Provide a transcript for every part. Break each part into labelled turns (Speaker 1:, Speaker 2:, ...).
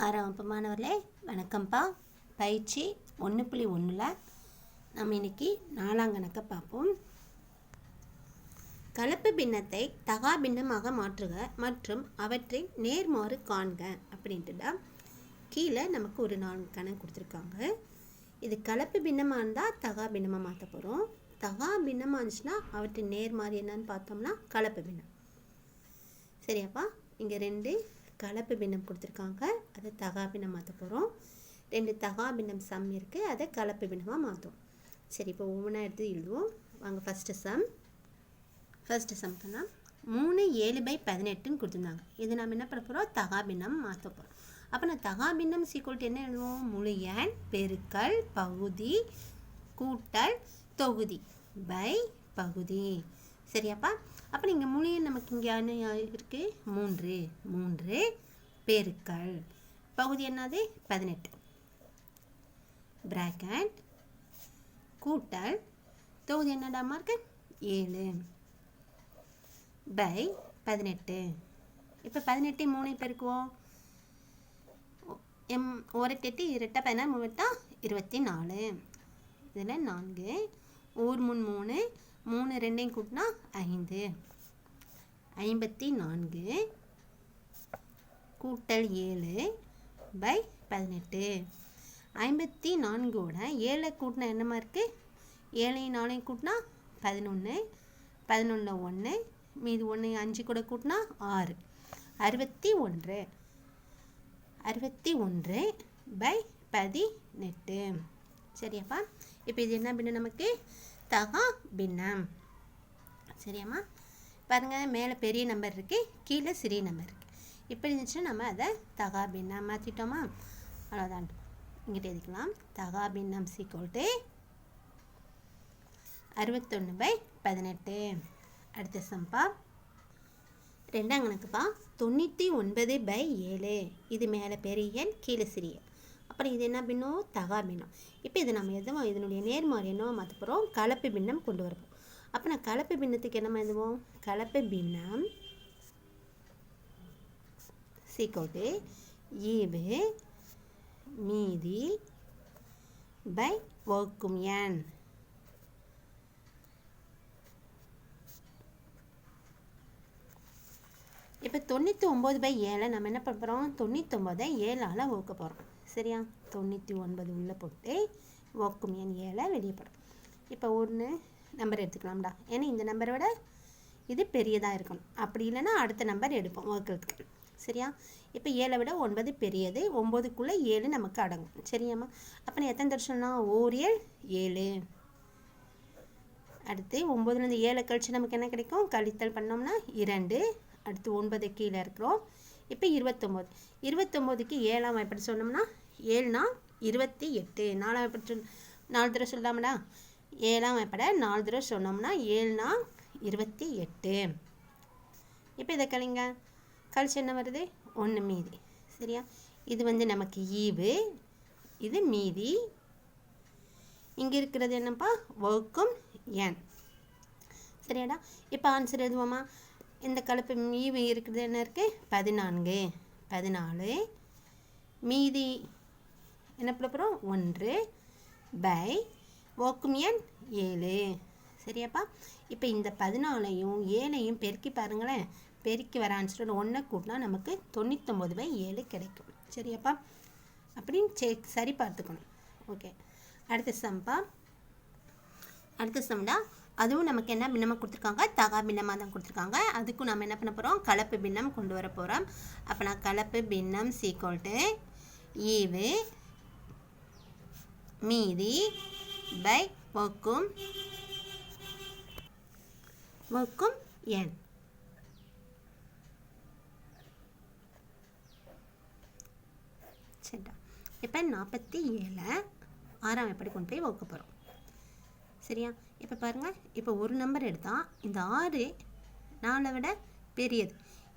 Speaker 1: ஆறாம் வகுப்பு மாணவர்களே வணக்கம்ப்பா. பயிற்சி 1.1ல் நம்ம இன்னைக்கு 4ஆம் கணக்கை பார்ப்போம். கலப்பு பின்னத்தை தகா பின்னமாக மாற்றுக மற்றும் அவற்றின் நேர்மாறு காண்க அப்படின்ட்டு தான் கீழே நமக்கு ஒரு 4 கணக்கு கொடுத்துருக்காங்க. இது கலப்பு பின்னமாக இருந்தால் தகா பின்னமாக மாற்ற போகிறோம். தகா பின்னமாக இருந்துச்சுன்னா அவற்றின் நேர்மாறு என்னன்னு பார்த்தோம்னா கலப்பு பின்னம். சரியாப்பா? இங்கே 2 கலப்பு பின்னம் கொடுத்துருக்காங்க, அதை தகா பின்னம் மாற்ற போகிறோம். 2 தகா பின்னம் சம் இருக்குது, அதை கலப்பு பின்னமாக மாற்றும். சரி, இப்போ ஒவ்வொன்றா எடுத்து எழுதுவோம் வாங்க. ஃபஸ்ட்டு சம்க்குன்னா 3 7/18 கொடுத்துருந்தாங்க. இது நம்ம என்ன பண்ண போகிறோம்? தகா பின்னம் மாற்ற போகிறோம். அப்போ நான் தகா பின்னம் சீக்கிரம் என்ன எழுதுவோம்? முழு எண் பெருக்கல் பகுதி கூட்டல் தொகுதி பை பகுதி. சரியாப்பா? அப்போ நீங்கள் முழு எண் நமக்கு இங்கே என்ன இருக்குது? 3 பெருக்கல் பகுதி என்னது? 18 பிராக்கெட் கூட்டல் தொகுதி என்னடாமா இருக்கு? 7 பை 18. இப்போ 18 3 பெருக்குவோம். ஒரு 8 2 14 24. இதில் 4 ஊர் 3 2 கூட்டினா 5 54 கூட்டல் 7 பை 18. 54ஓட 7 கூட்டினா என்னமா இருக்குது? 7 4 கூட்டினா 11, 11 1 மீது 1 5 கூட கூட்டினா 6, 61 பை 18. சரியாப்பா? இப்போ இது என்ன பின்னம்? நமக்கு தகா பின்னம். சரியாம்மா? பாருங்கள், மேலே பெரிய நம்பர் இருக்குது, கீழே சிறிய நம்பர் இருக்குது. இப்படி இருந்துச்சுன்னா நம்ம அதை தகா பின்னம் மாற்றிட்டோமா? அவ்வளோதான். இங்கிட்ட எழுதிக்கலாம். தகா பின்னம் சீக்கோல்ட்டு 61/18. அடுத்த சம்பா 2ஆம் கணக்குப்பா. 99/7. இது மேலே பெரிய எண், கீழே சிறிய. அப்புறம் இது என்ன பின்னம்? தகா பின்னம். இப்போ இது நம்ம எதுவும் இதனுடைய நேர்மாறு என்னவோ மாற்ற போகிறோம்? கலப்பு பின்னம் கொண்டு வரப்போம். அப்போ நான் கலப்பு பின்னத்துக்கு என்னமா எழுதுவோம்? கலப்பு பின்னம் சீக்கோட்டு ஈவு மீதி பை வகுக்கும் எண். இப்போ 99/7 நம்ம என்ன பண்ண போகிறோம்? 99 7ஆல் வகுக்க போகிறோம். சரியா? 99 உள்ளே போட்டு வகுக்கும் எண் 7 வெளியே போகிறோம். இப்போ 1 நம்பர் எடுத்துக்கலாம்டா, ஏன்னா இந்த நம்பரை விட இது பெரியதாக இருக்கணும். அப்படி இல்லைன்னா அடுத்த நம்பர் எடுப்போம் வகுக்கிறதுக்கு. சரியா? இப்போ 7 விட 9 பெரியது, 9க்குள்ளே 7 நமக்கு அடங்கும். சரியாம்மா? அப்போ நான் எத்தனை தடவை ஓர் 7. அடுத்து 9லேருந்து 7 கழிச்சு நமக்கு என்ன கிடைக்கும்? கழித்தல் பண்ணோம்னா 2. அடுத்து 9 கீழே இருக்கிறோம். இப்போ 29க்கு 7ஆம் எப்படி சொன்னோம்னா 7 28. 4ஆம் எப்படி 4 தடவை சொல்லாமடா? 7ஆம் எப்பட 4 தடவை சொன்னோம்னா 7 28. இப்போ இதை கழிங்க. கழிச்சு என்ன வருது? 1 மீதி. சரியா? இது நமக்கு ஈவு, இது மீதி. இங்கே இருக்கிறது என்னப்பா? வகுக்கும் எண். சரியாடா? இப்போ ஆன்சர் எழுதுவோமா? இந்த கலப்பு ஈவு இருக்கிறது என்ன இருக்குது? 14 மீதி என்ன பண்ண போகிறோம்? 1 பை வகுக்கும் எண் 7. சரியாப்பா? இப்போ இந்த 14ஐயும் 7ஐயும் பெருக்கி பாருங்களேன். பெருக்கி வர ஆன்சர் 1 கூட்டினா நமக்கு 99/7 கிடைக்கும். சரியாப்பா? அப்படின்னு சரி பார்த்துக்கணும். ஓகே, அடுத்த சம்டா. அதுவும் நமக்கு என்ன பின்னமாக கொடுத்துருக்காங்க? தகா பின்னமாக தான் கொடுத்துருக்காங்க. அதுக்கும் நம்ம என்ன பண்ண போகிறோம்? கலப்பு பின்னம் கொண்டு வர போகிறோம். அப்போ நான் கலப்பு பின்னம் சீக்கோல்ட்டு ஈவு மீதி பை வகுக்கும் எண். சரிடா? இப்போ 47 6ஆம் எப்படி கொண்டு போய் வகுக்க போகிறோம். சரியா? இப்போ பாருங்கள், இப்போ ஒரு நம்பர் எடுத்தால் இந்த 6 4 விட பெரியது.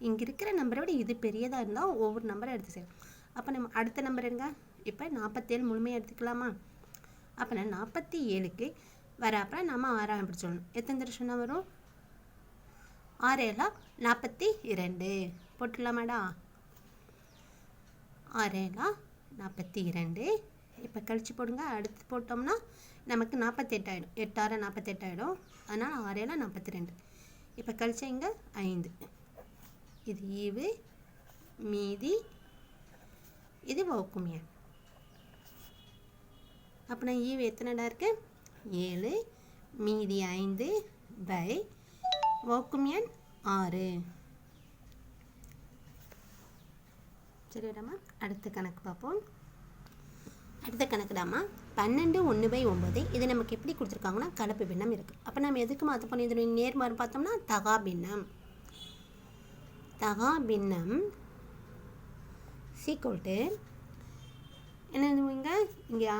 Speaker 1: இங்கே இருக்கிற நம்பரை விட இது பெரியதாக இருந்தால் ஒவ்வொரு நம்பரை எடுத்து செய்யணும். அப்போ நம்ம அடுத்த நம்பர் எடுங்க. இப்போ 47 முழுமையாக எடுத்துக்கலாமா? அப்போ நான் 47க்கு வராப்போ நம்ம 6ஆம் எப்படி சொல்லணும்? எத்தனை தடவை சொன்னால் வரும்? 6 7 42 போட்டுடலாமாடா? 6 42. இப்போ கழிச்சு போடுங்க. அடுத்து போட்டோம்னா நமக்கு 48 ஆகிடும். 8 48 ஆகிடும். அதனால் 6 42. இப்போ கழிச்சா இங்கே 5. இது ஈவு, மீதி இது வகுக்கும் எண். அப்படின்னா ஈவு எத்தனைடா இருக்குது? 7, மீதி 5 பை வகுக்கும் எண் 6. சரிடாமா? அடுத்த கணக்கு பார்ப்போம். அடுத்த கணக்குடாமா 12 1/9. இது நமக்கு எப்படி கொடுத்துருக்காங்கன்னா கலப்பு பின்னம் இருக்குது. அப்போ நம்ம எதுக்கு மாற்ற போனோம்? இதனுடைய நேர்மாறு பார்த்தோம்னா தகா பின்னம். தகா பின்னம் சீக்கோல்ட்டு என்னதுங்க? இங்கே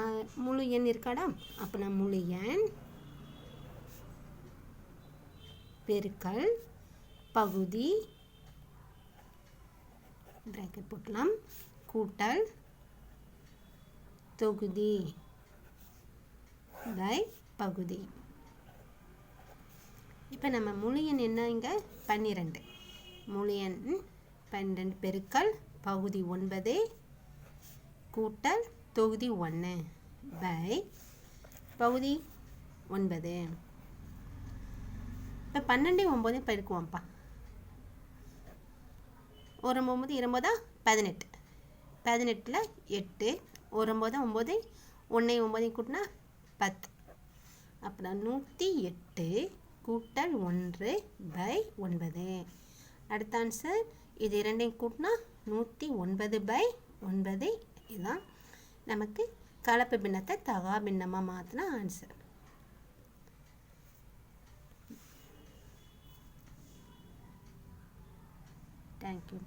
Speaker 1: முழு எண் இருக்காடா? அப்போ நான் முழு எண் பெருக்கல் பகுதி பிராக்கெட் போட்டலாம் கூட்டல் தொகுதி பை பகுதி. இப்போ நம்ம முழு எண் என்ன? இங்கே 12. முழு எண் 12 பெருக்கல் பகுதி 9 கூட்டல் தொகுதி 1 பை பகுதி 9. இப்போ 12 9 பெருக்குவோம்ப்பா. 1 9 2 18. 18ல் 8 1 9 9 1 9 கூட்டினா 10. அப்புறம் 108 கூட்டல் 1 பை 9. அடுத்த ஆன்சர் இது இரண்டையும் கூட்டினா 109 பை 9. இதுதான் நமக்கு கலப்பு பின்னத்தை தகா பின்னமாக மாற்றின ஆன்சர். தேங்க்யூ.